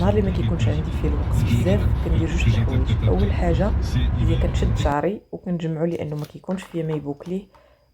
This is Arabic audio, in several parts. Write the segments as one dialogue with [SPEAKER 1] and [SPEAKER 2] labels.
[SPEAKER 1] النهار اللي ما كيكونش عندي فيه الوقت بزاف كندير جوج د الحوايج. اول حاجه هي كنشد شعري وكنجمعو لانه ما كيكونش فيا ما يبوكليه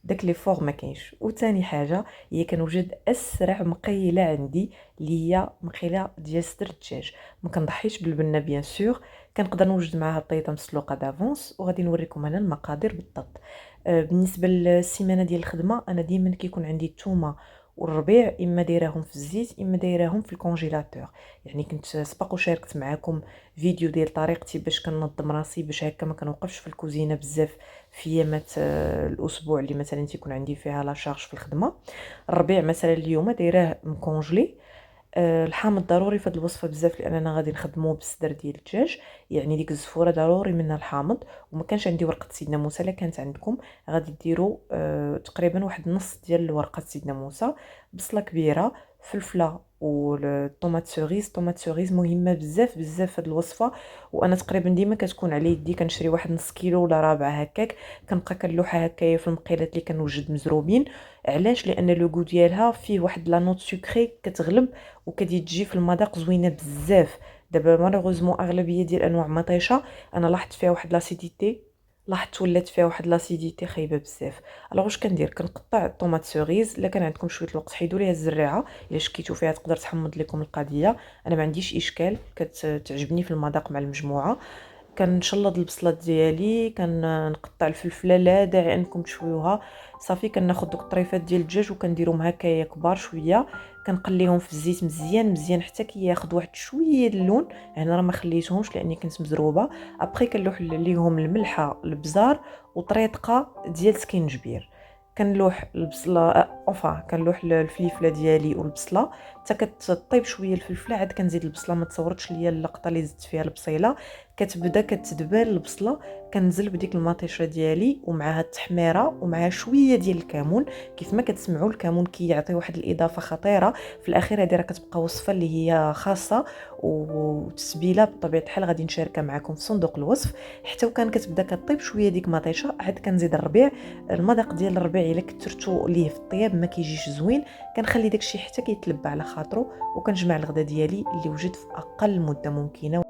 [SPEAKER 1] داك لي فور ما كاينش. وثاني حاجه هي كنوجد اسرع مقيله عندي اللي هي مقيله ديال صدر الدجاج. ما كنضحيش بالبنه بيان سور، كنقدر نوجد معاها البيضه مسلوقه دافونس وغادي نوريكم انا المقادير بالضبط. بالنسبه للسيمانه ديال الخدمه انا ديما كيكون عندي الثومه والربيع اما دايراهم في الزيت اما دايراهم في الكونجيلاتور. يعني كنت سبق وشاركت معكم فيديو ديال طريقتي باش كننظم راسي باش هكا ما كنوقفش في الكوزينه بزاف في ايامات الاسبوع اللي مثلا تيكون عندي فيها لا شارج في الخدمه. الربيع مثلا اليوم دايراه مكونجلي. الحامض ضروري في هذه الوصفه بزاف لاننا غادي نخدموه بالصدر ديال الدجاج، يعني ديك الزفوره ضروري منها الحامض. وما كانش عندي ورقه سيدنا موسى، الا كانت عندكم غادي ديروا تقريبا واحد نص ديال ورقه سيدنا موسى. بصله كبيره، فلفله والطوماط سوريز. طوماط سوريز مهمه بزاف بزاف في هذه الوصفه، وانا تقريبا ديما كتكون على يدي كنشري واحد نص كيلو ولا ربع هكاك. كنبقى كنلوحها هكايا في المقيلات اللي كنوجد مزروبين. علاش؟ لان لو غو ديالها فيه واحد لا نوت سكري كتغلب وكتجي تجي في المذاق زوينه بزاف. دابا مالوغوزمون اغلبيه ديال انواع مطيشه انا لاحظت فيها واحد لاسيديتي، لاحظت ولات فيها واحد لاسيديتي خايبه بزاف. الوغ واش كندير؟ كنقطع الطوماط سوريز. الا كان عندكم شويه الوقت حيدوا ليها الزريعه، الا شكيتو فيها تقدر تحمض لكم القضيه. انا ما عنديش اشكال، كتعجبني في المذاق مع المجموعه. كنشلض البصله ديالي، كنقطع الفلفله، لا داعي انكم تشويوها. صافي كناخذ دوك الطريفات ديال الدجاج وكنديرهم هكايا كبار شويه، كنقليهم في الزيت مزيان مزيان حتى كياخذ واحد شويه اللون. هنا راه ما خليتهمش لاني كنت مزروبه. ابري كنلوح عليهم الملحه، البزار وطريطقه ديال سكينجبير. كنلوح البصله كنلوح الفليفله ديالي والبصله حتى كتطيب شويه الفلفله، عاد كنزيد البصله. ما تصورتش ليا اللقطه اللي زدت فيها البصيله، كتبدا كتدبل البصله. كنزل بديك المطيشه ديالي ومعها التحميره ومعها شويه ديال الكمون. كيف ما كتسمعوا الكمون كيعطي واحد الاضافه خطيره في الاخير. هذه راه كتبقى وصفه اللي هي خاصه وتسبيله بطبيعه الحال غادي نشاركها معكم في صندوق الوصف. حتى وكان كتبدا كطيب شويه ديك مطيشه عاد كنزيد الربيع. المذاق ديال الربيع الا كثرتو ليه في الطياب ما كيجيش زوين. كنخلي داكشي حتى كيتلبى على خاطرو وكنجمع الغدا ديالي اللي وجد في اقل مده ممكنه.